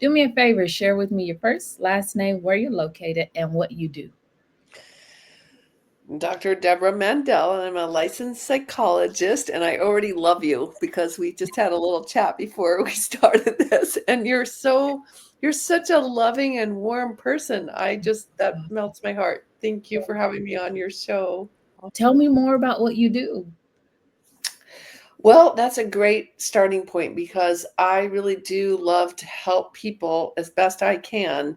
Do me a favor, share with me your first, last name, where you're located, and what you do. Dr. Deborah Mandel, and I'm a licensed psychologist, and I already love you because we just had a little chat before we started this, and you're such a loving and warm person. That melts my heart. Thank you for having me on your show. Tell me more about what you do. Well, that's a great starting point because I really do love to help people as best I can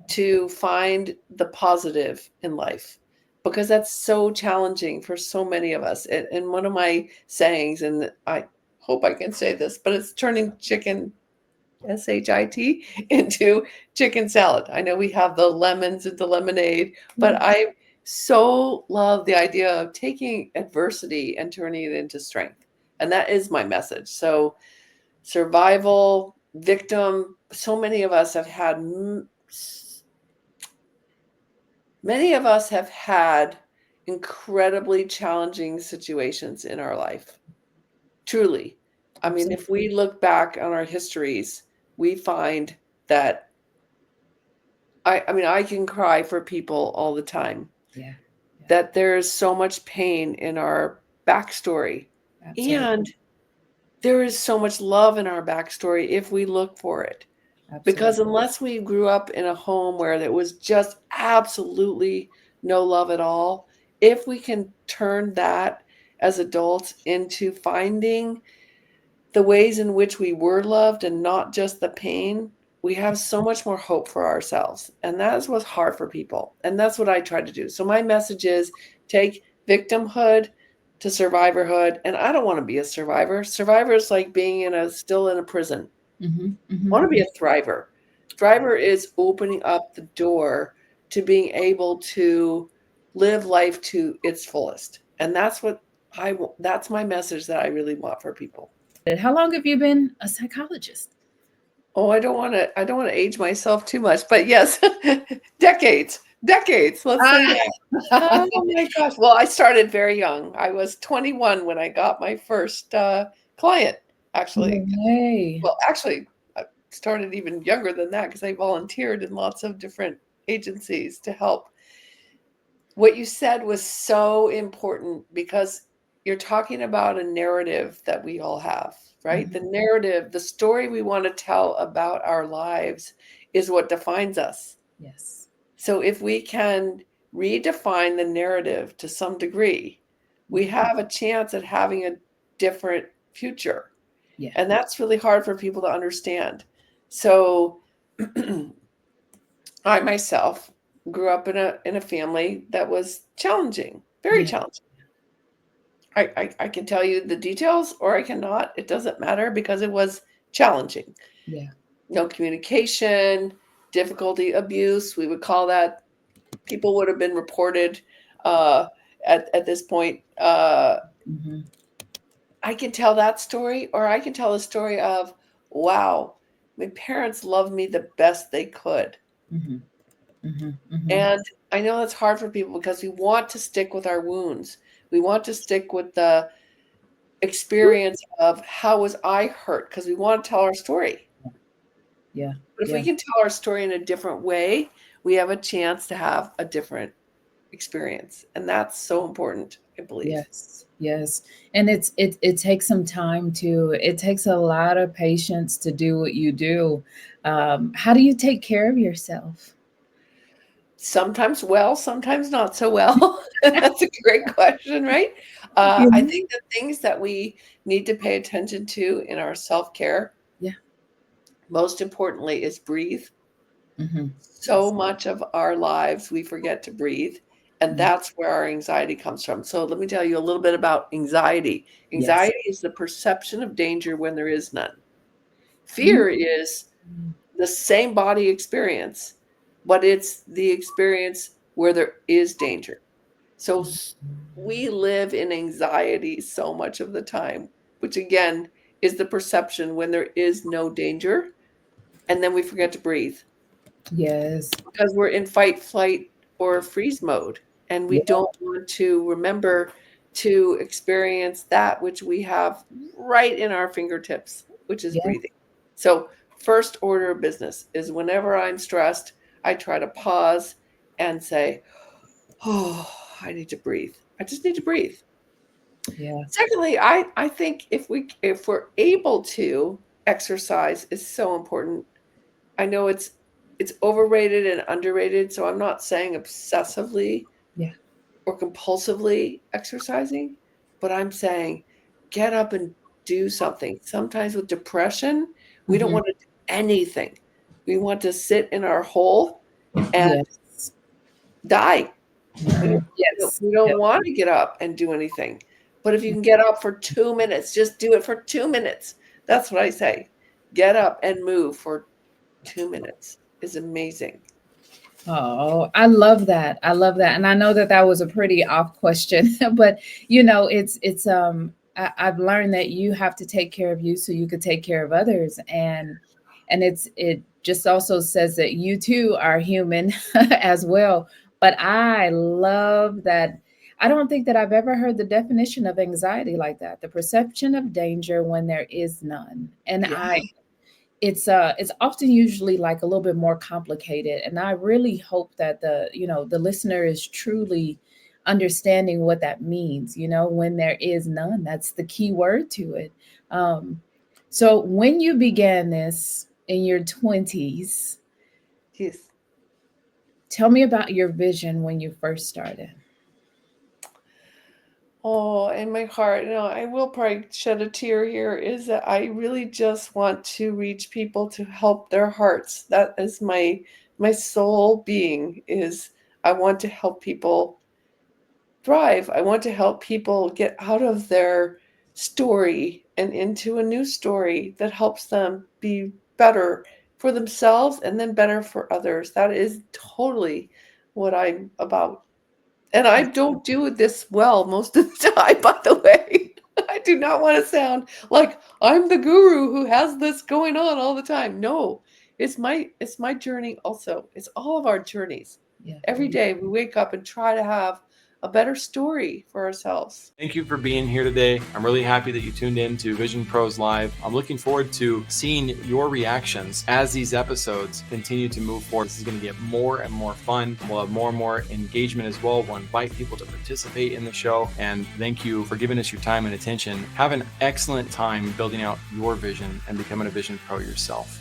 to find the positive in life because that's so challenging for so many of us. And one of my sayings, and I hope I can say this, but it's turning chicken, SHIT, into chicken salad. I know we have the lemons into lemonade, but I so love the idea of taking adversity and turning it into strength. And that is my message. So, survival, victim, so many of us have had incredibly challenging situations in our life. Truly. I mean, if we look back on our histories, we find that I can cry for people all the time. Yeah. That there's so much pain in our backstory. Absolutely. And there is so much love in our backstory if we look for it. Because Absolutely. unless we grew up in a home where there was just absolutely no love at all, if we can turn that as adults into finding the ways in which we were loved and not just the pain, we have so much more hope for ourselves. And that's what's hard for people. And that's what I try to do. So my message is take victimhood to survivorhood. And I don't want to be a survivor. Survivor is like being still in a prison. Mm-hmm. I want to Mm-hmm. be a thriver. Thriver is opening up the door to being able to live life to its fullest. And that's my message that I really want for people. How long have you been a psychologist? Oh, I don't want to age myself too much, but yes, decades. Decades, let's say Ah. that. Oh my gosh. Well, I started very young. I was 21 when I got my first client, No actually. way. Well, actually, I started even younger than that because I volunteered in lots of different agencies to help. What you said was so important because you're talking about a narrative that we all have, right? Mhm. The narrative, the story we want to tell about our lives is what defines us. Yes. So if we can redefine the narrative to some degree, we have a chance at having a different future. Yeah. And that's really hard for people to understand. So I myself grew up in a family that was challenging, very Yeah. challenging. I can tell you the details or I cannot. It doesn't matter because it was challenging. Yeah. No communication, difficulty, abuse. We would call that. People would have been reported uh, at this point. Mm-hmm. I can tell that story, or I can tell a story of, wow, my parents loved me the best they could. Mm-hmm. Mm-hmm. Mm-hmm. And I know that's hard for people because we want to stick with our wounds. We want to stick with the experience of how was I hurt because we want to tell our story. Yeah. But if we Yeah. can tell our story in a different way, we have a chance to have a different experience. And that's so important, I believe. Yes. Yes. And it takes some time to. It takes a lot of patience to do what you do. How do you take care of yourself? Sometimes well, sometimes not so well. That's a great question, right? I Mhm. think the things that we need to pay attention to in our self care, Yeah. most importantly, is breathe. Mm-hmm. So much of our lives we forget to breathe, and Yeah. that's where our anxiety comes from. So let me tell you a little bit about anxiety. Yes. Anxiety is the perception of danger when there is none. Mm. Fear is the same body experience, but it's the experience where there is danger. So we live in anxiety so much of the time, which again is the perception when there is no danger, and then we forget to breathe Yes. because we're in fight, flight, or freeze mode. And we Yeah. don't want to remember to experience that which we have right in our fingertips, which is Yeah. breathing. So first order of business is whenever I'm stressed, I try to pause and say, oh, I need to breathe. I just need to breathe. Yeah. Secondly, I think if we're able to, exercise is so important. I know it's overrated and underrated, so I'm not saying obsessively Yeah. or compulsively exercising, but I'm saying get up and do something. Sometimes with depression, we don't Mhm. want to do anything. We want to sit in our hole and Yes. die. We don't, Mhm. Yes. we don't Yep. want to get up and do anything. But if you can get up for 2 minutes, just do it for 2 minutes. That's what I say. Get up and move for 2 minutes is amazing. Oh, I love that. I love that. And I know that that was a pretty off question, but I've learned that you have to take care of you so you could take care of others. And it just also says that you too are human as well. But I love that. I don't think that I've ever heard the definition of anxiety like that. The perception of danger when there is none. And Yeah. it's often usually like a little bit more complicated, and I really hope that the listener is truly understanding what that means, when there is none. That's the key word to it. So when you began this in your 20s, Yes. tell me about your vision when you first started. Oh, in my heart, I will probably shed a tear here, is that I really just want to reach people to help their hearts. That is my soul being is I want to help people thrive. I want to help people get out of their story and into a new story that helps them be better for themselves and then better for others. That is totally what I'm about. And I don't do this well most of the time, by the way. I do not want to sound like I'm the guru who has this going on all the time. No, it's my journey also. It's all of our journeys. Yeah. Every day we wake up and try to have a better story for ourselves. Thank you for being here today. I'm really happy that you tuned in to Vision Pros Live. I'm looking forward to seeing your reactions as these episodes continue to move forward. This is going to get more and more fun. We'll have more engagement as well. We'll invite people to participate in the show. And thank you for giving us your time and attention. Have an excellent time building out your vision and becoming a Vision Pro yourself.